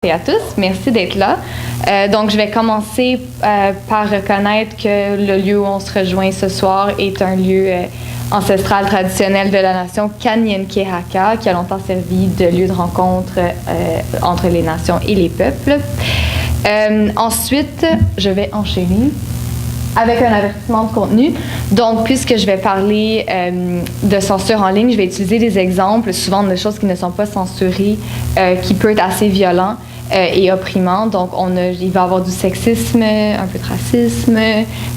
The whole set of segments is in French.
Et à tous, merci d'être là. Donc, je vais commencer par reconnaître que le lieu où on se rejoint ce soir est un lieu ancestral traditionnel de la nation Kanien'kehá:ka, qui a longtemps servi de lieu de rencontre entre les nations et les peuples. Ensuite, je vais enchaîner avec un avertissement de contenu. Donc, puisque je vais parler de censure en ligne, je vais utiliser des exemples, souvent de choses qui ne sont pas censurées, qui peuvent être assez violents et opprimants. Donc, il va y avoir du sexisme, un peu de racisme,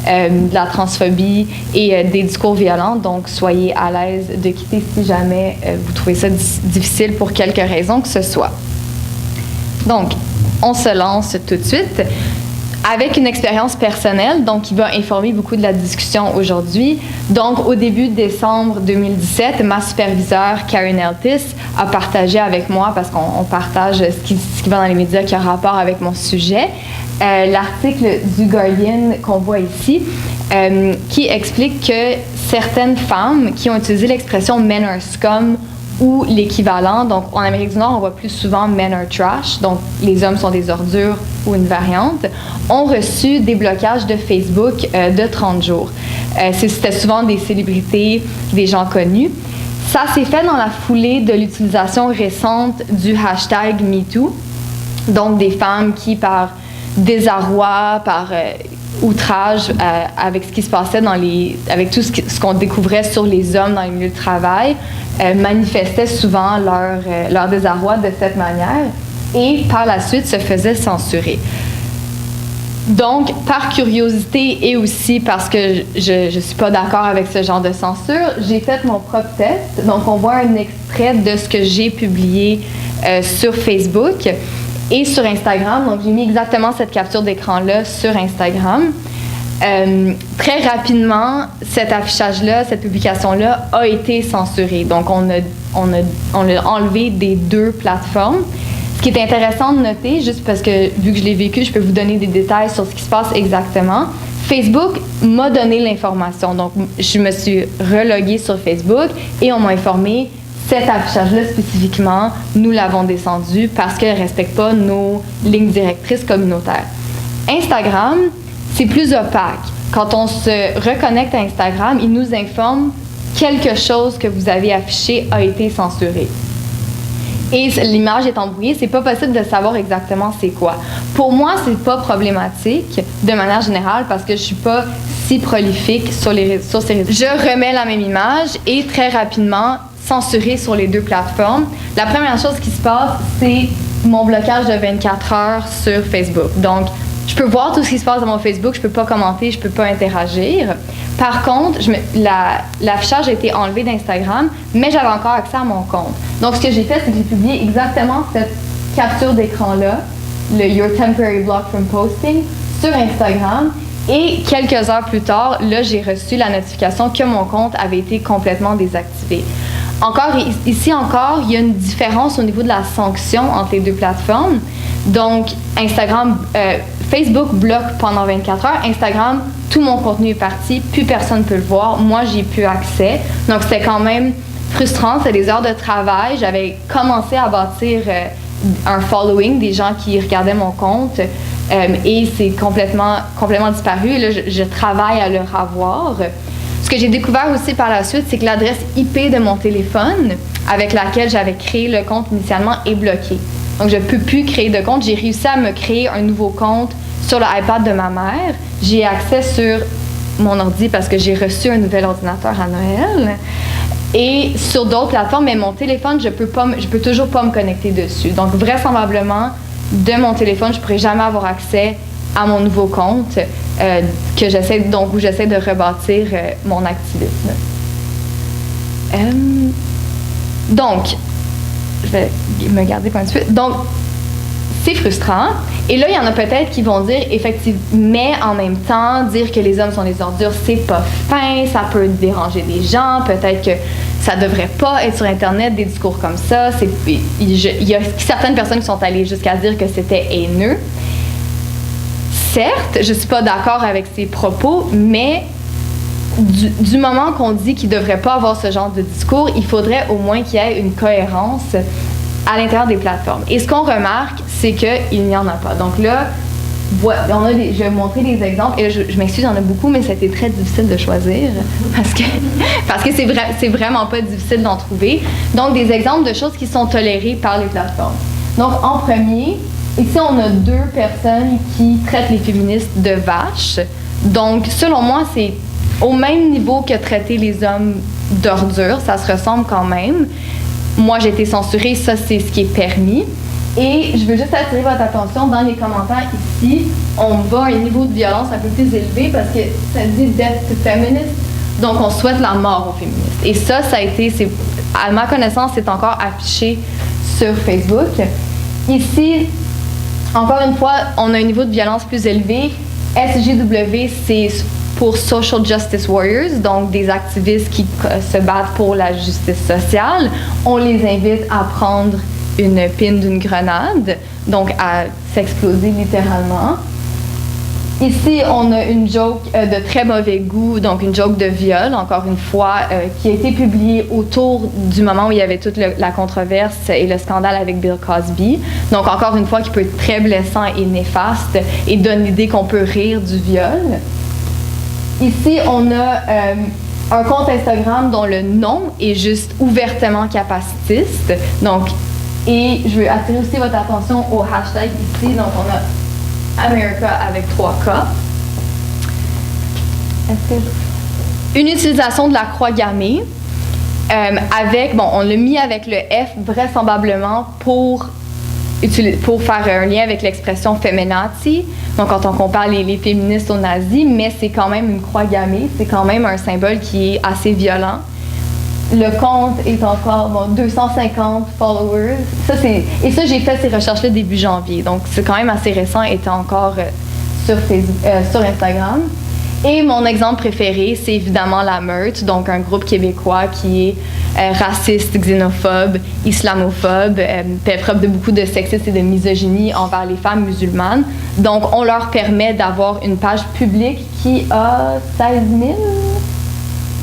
de la transphobie et des discours violents. Donc, soyez à l'aise de quitter si jamais vous trouvez ça difficile pour quelque raison que ce soit. Donc, on se lance tout de suite avec une expérience personnelle, donc qui va informer beaucoup de la discussion aujourd'hui. Donc, au début de décembre 2017, ma superviseure, Karen Eltis, a partagé avec moi, parce qu'on partage ce qui va dans les médias qui a rapport avec mon sujet, l'article du Guardian qu'on voit ici, qui explique que certaines femmes qui ont utilisé l'expression « men are scum » ou l'équivalent, donc en Amérique du Nord, on voit plus souvent « men are trash », donc les hommes sont des ordures ou une variante, ont reçu des blocages de Facebook de 30 jours. C'était souvent des célébrités, des gens connus. Ça s'est fait dans la foulée de l'utilisation récente du hashtag #MeToo, donc des femmes qui, par désarroi, par outrage avec ce qui se passait avec tout ce qu'on découvrait sur les hommes dans les milieux de travail, manifestaient souvent leur désarroi de cette manière et par la suite se faisaient censurer. Donc, par curiosité et aussi parce que je ne suis pas d'accord avec ce genre de censure, j'ai fait mon propre test. Donc, on voit un extrait de ce que j'ai publié sur Facebook et sur Instagram. Donc, j'ai mis exactement cette capture d'écran-là sur Instagram. Très rapidement, cet affichage-là, cette publication-là a été censurée. Donc, on l'a enlevé des deux plateformes. Ce qui est intéressant de noter, juste parce que vu que je l'ai vécu, je peux vous donner des détails sur ce qui se passe exactement. Facebook m'a donné l'information. Donc, je me suis reloguée sur Facebook et on m'a informé cet affichage-là spécifiquement, nous l'avons descendu parce qu'elle ne respecte pas nos lignes directrices communautaires. Instagram, c'est plus opaque. Quand on se reconnecte à Instagram, il nous informe quelque chose que vous avez affiché a été censuré. Et l'image est embrouillée, c'est pas possible de savoir exactement c'est quoi. Pour moi, c'est pas problématique de manière générale parce que je suis pas si prolifique sur ces réseaux. Je remets la même image et très rapidement censurée sur les deux plateformes. La première chose qui se passe, c'est mon blocage de 24 heures sur Facebook. Donc, je peux voir tout ce qui se passe dans mon Facebook, je peux pas commenter, je peux pas interagir. Par contre, l'affichage a été enlevé d'Instagram, mais j'avais encore accès à mon compte. Donc, ce que j'ai fait, c'est que j'ai publié exactement cette capture d'écran-là, le Your Temporary Block from Posting, sur Instagram. Et quelques heures plus tard, là, j'ai reçu la notification que mon compte avait été complètement désactivé. Ici encore, il y a une différence au niveau de la sanction entre les deux plateformes. Donc, Facebook bloque pendant 24 heures. Instagram, tout mon contenu est parti, plus personne ne peut le voir. Moi, j'ai plus accès. Donc, c'était quand même frustrant. C'était des heures de travail. J'avais commencé à bâtir un following, des gens qui regardaient mon compte. Et c'est complètement disparu. Et là, je travaille à le revoir. Ce que j'ai découvert aussi par la suite, c'est que l'adresse IP de mon téléphone, avec laquelle j'avais créé le compte initialement, est bloquée. Donc, je ne peux plus créer de compte. J'ai réussi à me créer un nouveau compte sur le iPad de ma mère. J'ai accès sur mon ordi parce que j'ai reçu un nouvel ordinateur à Noël. Et sur d'autres plateformes, mais mon téléphone, je peux toujours pas me connecter dessus. Donc, vraisemblablement, de mon téléphone, je ne pourrai jamais avoir accès à mon nouveau compte où j'essaie de rebâtir mon activisme. Donc, je vais me garder pour un petit peu. Donc, c'est frustrant. Et là, il y en a peut-être qui vont dire, effectivement, mais en même temps, dire que les hommes sont des ordures, c'est pas fin, ça peut déranger des gens, peut-être que ça devrait pas être sur Internet, des discours comme ça. Il y a certaines personnes qui sont allées jusqu'à dire que c'était haineux. Certes, je suis pas d'accord avec ces propos, mais du moment qu'on dit qu'il ne devrait pas avoir ce genre de discours, il faudrait au moins qu'il y ait une cohérence à l'intérieur des plateformes. Et ce qu'on remarque, c'est qu'il n'y en a pas. Donc là, je vais vous montrer des exemples. Et là, je m'excuse, il y en a beaucoup, mais c'était très difficile de choisir parce que c'est vraiment pas difficile d'en trouver. Donc, des exemples de choses qui sont tolérées par les plateformes. Donc, en premier, ici, on a 2 personnes qui traitent les féministes de vaches. Donc, selon moi, c'est au même niveau que traiter les hommes d'ordures. Ça se ressemble quand même. Moi, j'ai été censurée. Ça, c'est ce qui est permis. Et je veux juste attirer votre attention, dans les commentaires ici, on va à un niveau de violence un peu plus élevé parce que ça dit « death to feminists ». Donc, on souhaite la mort aux féministes. Et ça a été, à ma connaissance, c'est encore affiché sur Facebook. Ici, encore une fois, on a un niveau de violence plus élevé. SJW, c'est pour Social Justice Warriors, donc des activistes qui se battent pour la justice sociale. On les invite à prendre une pine d'une grenade, donc à s'exploser littéralement. Ici, on a une joke de très mauvais goût, donc une joke de viol, encore une fois, qui a été publiée autour du moment où il y avait toute la controverse et le scandale avec Bill Cosby. Donc, encore une fois, qui peut être très blessant et néfaste et donne l'idée qu'on peut rire du viol. Ici, on a un compte Instagram dont le nom est juste ouvertement capacitiste. Donc, et je veux attirer aussi votre attention au hashtag ici. Donc, on a America avec 3K. Une utilisation de la croix gammée on l'a mis avec le F vraisemblablement pour faire un lien avec l'expression feminazi. Donc, quand on compare les féministes aux nazis, mais c'est quand même une croix gammée. C'est quand même un symbole qui est assez violent. Le compte est encore 250 followers. Et ça, j'ai fait ces recherches-là début janvier. Donc, c'est quand même assez récent, étant encore sur Instagram. Et mon exemple préféré, c'est évidemment La Meute, donc un groupe québécois qui est raciste, xénophobe, islamophobe, fait preuve de beaucoup de sexisme et de misogynie envers les femmes musulmanes. Donc, on leur permet d'avoir une page publique qui a 16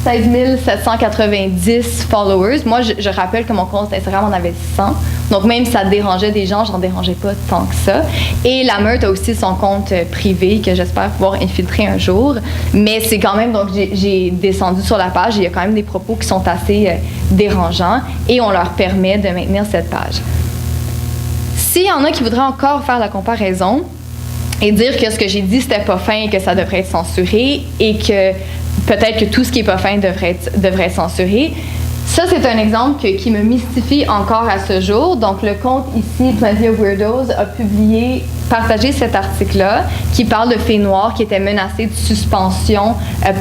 790 followers. Moi, je rappelle que mon compte Instagram en avait 100. Donc, même si ça dérangeait des gens, j'en dérangeais pas tant que ça. Et La Meute a aussi son compte privé que j'espère pouvoir infiltrer un jour. Mais c'est quand même, donc j'ai descendu sur la page et il y a quand même des propos qui sont assez dérangeants et on leur permet de maintenir cette page. S'il y en a qui voudraient encore faire la comparaison et dire que ce que j'ai dit, c'était pas fin et que ça devrait être censuré et que peut-être que tout ce qui est pas fin devrait être censuré. Ça, c'est un exemple qui me mystifie encore à ce jour. Donc, le compte ici, Plenty of Weirdos, a partagé cet article-là qui parle de filles noires qui étaient menacées de suspension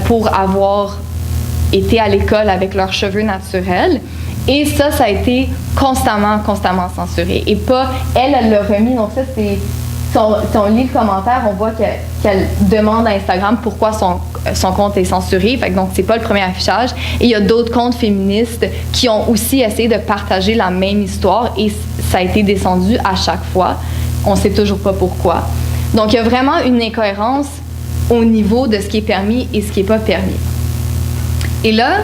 pour avoir été à l'école avec leurs cheveux naturels. Et ça a été constamment censuré. Et pas, elle l'a remis. Donc, ça, c'est... Si on lit le commentaire, on voit qu'elle demande à Instagram pourquoi son compte est censuré. Fait que donc, c'est pas le premier affichage. Et il y a d'autres comptes féministes qui ont aussi essayé de partager la même histoire et ça a été descendu à chaque fois. On sait toujours pas pourquoi. Donc, il y a vraiment une incohérence au niveau de ce qui est permis et ce qui est pas permis. Et là,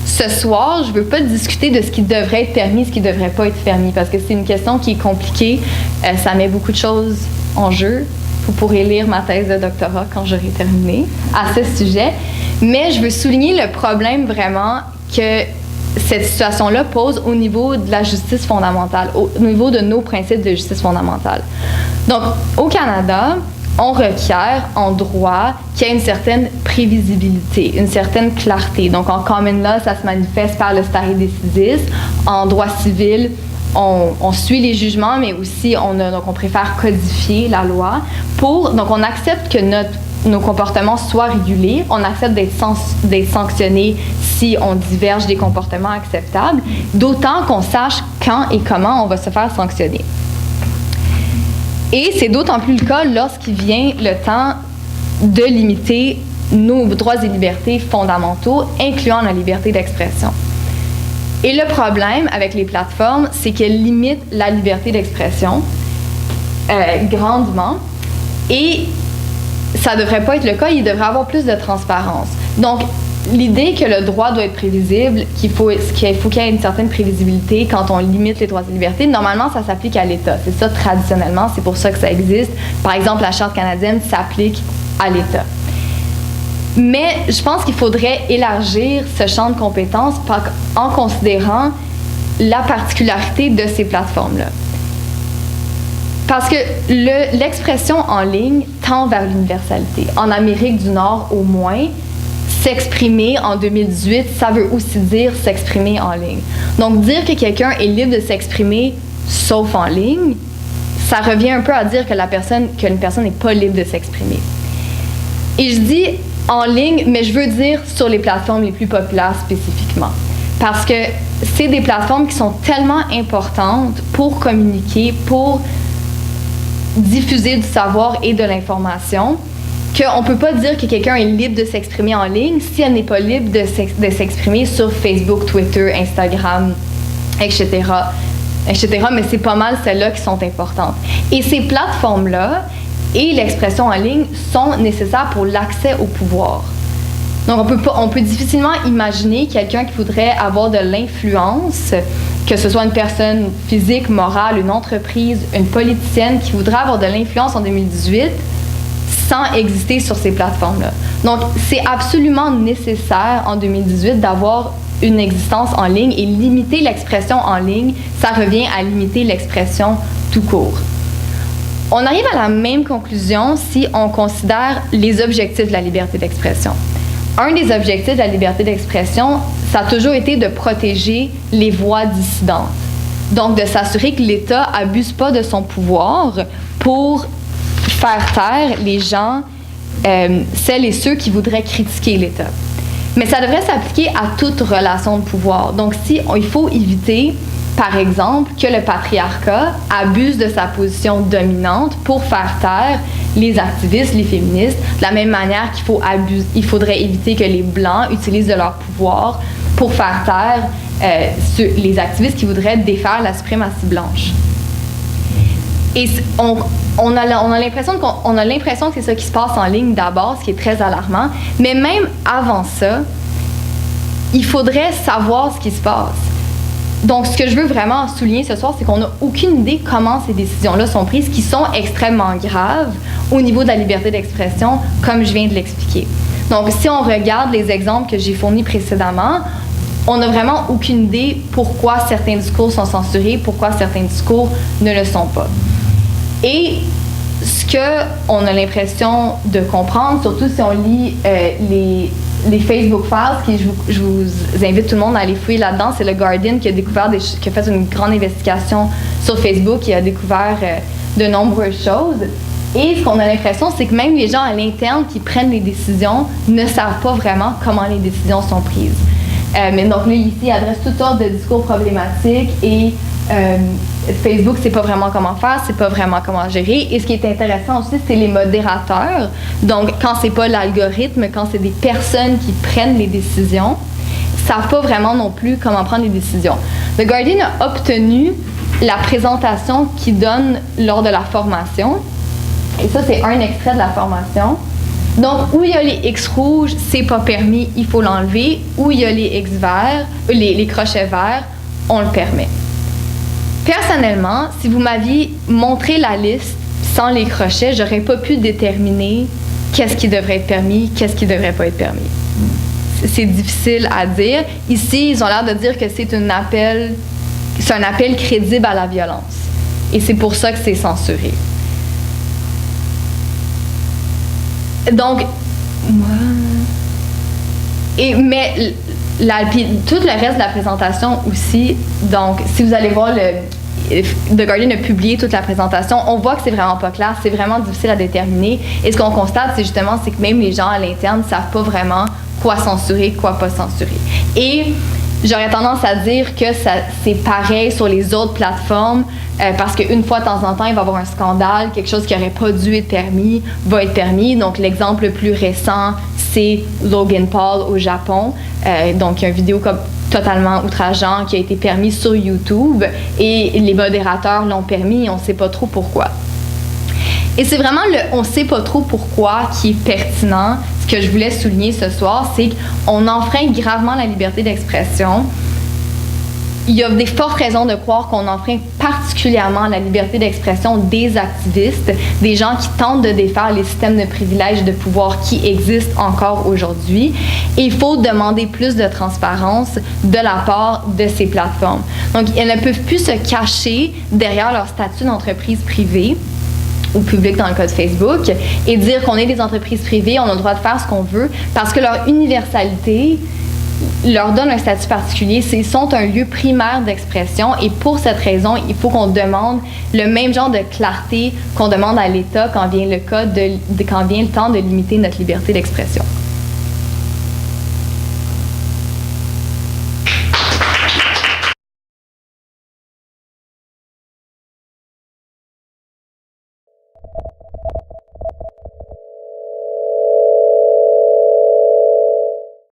ce soir, je ne veux pas discuter de ce qui devrait être permis et ce qui ne devrait pas être permis parce que c'est une question qui est compliquée. Ça met beaucoup de choses en jeu. Vous pourrez lire ma thèse de doctorat quand j'aurai terminé à ce sujet. Mais je veux souligner le problème vraiment que cette situation-là pose au niveau de la justice fondamentale, au niveau de nos principes de justice fondamentale. Donc, au Canada, on requiert en droit qu'il y ait une certaine prévisibilité, une certaine clarté. Donc, en common law, ça se manifeste par le stare decisis. En droit civil, on suit les jugements, mais aussi on préfère codifier la loi. Donc, on accepte que nos comportements soient régulés. On accepte d'être sanctionnés si on diverge des comportements acceptables, d'autant qu'on sache quand et comment on va se faire sanctionner. Et c'est d'autant plus le cas lorsqu'il vient le temps de limiter nos droits et libertés fondamentaux, incluant la liberté d'expression. Et le problème avec les plateformes, c'est qu'elles limitent la liberté d'expression grandement. Et ça ne devrait pas être le cas, il devrait y avoir plus de transparence. Donc, l'idée que le droit doit être prévisible, qu'il faut qu'il y ait une certaine prévisibilité quand on limite les droits et libertés, normalement, ça s'applique à l'État. C'est ça, traditionnellement, c'est pour ça que ça existe. Par exemple, la Charte canadienne s'applique à l'État. Mais je pense qu'il faudrait élargir ce champ de compétences en considérant la particularité de ces plateformes-là. Parce que l'expression en ligne tend vers l'universalité. En Amérique du Nord, au moins, s'exprimer en 2018, ça veut aussi dire s'exprimer en ligne. Donc, dire que quelqu'un est libre de s'exprimer sauf en ligne, ça revient un peu à dire qu'une personne n'est pas libre de s'exprimer. Et je dis en ligne, mais je veux dire sur les plateformes les plus populaires spécifiquement. Parce que c'est des plateformes qui sont tellement importantes pour communiquer, pour diffuser du savoir et de l'information, qu'on ne peut pas dire que quelqu'un est libre de s'exprimer en ligne si elle n'est pas libre de s'exprimer sur Facebook, Twitter, Instagram, etc. Mais c'est pas mal celles-là qui sont importantes. Et ces plateformes-là et l'expression en ligne sont nécessaires pour l'accès au pouvoir. Donc, on peut difficilement imaginer quelqu'un qui voudrait avoir de l'influence, que ce soit une personne physique, morale, une entreprise, une politicienne qui voudrait avoir de l'influence en 2018 sans exister sur ces plateformes-là. Donc, c'est absolument nécessaire en 2018 d'avoir une existence en ligne et limiter l'expression en ligne, ça revient à limiter l'expression tout court. On arrive à la même conclusion si on considère les objectifs de la liberté d'expression. Un des objectifs de la liberté d'expression, ça a toujours été de protéger les voix dissidentes. Donc, de s'assurer que l'État n'abuse pas de son pouvoir pour faire taire les gens, celles et ceux qui voudraient critiquer l'État. Mais ça devrait s'appliquer à toute relation de pouvoir. Donc, il faut éviter, par exemple, que le patriarcat abuse de sa position dominante pour faire taire les activistes, les féministes, de la même manière qu'il faudrait éviter que les Blancs utilisent de leur pouvoir pour faire taire les activistes qui voudraient défaire la suprématie blanche. Et on a l'impression que c'est ça qui se passe en ligne d'abord, ce qui est très alarmant. Mais même avant ça, il faudrait savoir ce qui se passe. Donc, ce que je veux vraiment souligner ce soir, c'est qu'on n'a aucune idée comment ces décisions-là sont prises, qui sont extrêmement graves au niveau de la liberté d'expression, comme je viens de l'expliquer. Donc, si on regarde les exemples que j'ai fournis précédemment, on n'a vraiment aucune idée pourquoi certains discours sont censurés, pourquoi certains discours ne le sont pas. Et ce qu'on a l'impression de comprendre, surtout si on lit les Facebook Files, je vous invite tout le monde à aller fouiller là-dedans, c'est le Guardian qui a fait une grande investigation sur Facebook, qui a découvert de nombreuses choses. Et ce qu'on a l'impression, c'est que même les gens à l'interne qui prennent les décisions ne savent pas vraiment comment les décisions sont prises. Mais donc là, ici, il adresse toutes sortes de discours problématiques et Facebook, c'est pas vraiment comment faire, c'est pas vraiment comment gérer. Et ce qui est intéressant aussi, c'est les modérateurs. Donc, quand c'est pas l'algorithme, quand c'est des personnes qui prennent les décisions, savent pas vraiment non plus comment prendre les décisions. The Guardian a obtenu la présentation qu'il donne lors de la formation. Et ça, c'est un extrait de la formation. Donc, où il y a les X rouges, c'est pas permis, il faut l'enlever. Où il y a les X verts, les crochets verts, on le permet. Personnellement, si vous m'aviez montré la liste sans les crochets, j'aurais pas pu déterminer qu'est-ce qui devrait être permis, qu'est-ce qui devrait pas être permis. C'est difficile à dire. Ici, ils ont l'air de dire que c'est un appel crédible à la violence. Et c'est pour ça que c'est censuré. Donc, mais tout le reste de la présentation aussi, donc si vous allez voir, The Guardian a publié toute la présentation, on voit que c'est vraiment pas clair, c'est vraiment difficile à déterminer. Et ce qu'on constate, c'est que même les gens à l'interne ne savent pas vraiment quoi censurer, quoi pas censurer. Et j'aurais tendance à dire que c'est pareil sur les autres plateformes, parce qu'une fois de temps en temps, il va y avoir un scandale, quelque chose qui n'aurait pas dû être permis va être permis. Donc, l'exemple le plus récent, c'est Logan Paul au Japon. Donc, il y a une vidéo totalement outrageante qui a été permise sur YouTube et les modérateurs l'ont permis et on ne sait pas trop pourquoi. Et c'est vraiment le « on ne sait pas trop pourquoi » qui est pertinent. Ce que je voulais souligner ce soir, c'est qu'on enfreint gravement la liberté d'expression. Il y a des fortes raisons de croire qu'on enfreint particulièrement la liberté d'expression des activistes, des gens qui tentent de défaire les systèmes de privilèges de pouvoir qui existent encore aujourd'hui. Et il faut demander plus de transparence de la part de ces plateformes. Donc, elles ne peuvent plus se cacher derrière leur statut d'entreprise privée ou public dans le cas de Facebook et dire qu'on est des entreprises privées, on a le droit de faire ce qu'on veut parce que leur universalité leur donne un statut particulier. Ils sont un lieu primaire d'expression et pour cette raison, il faut qu'on demande le même genre de clarté qu'on demande à l'État quand vient le temps de limiter notre liberté d'expression.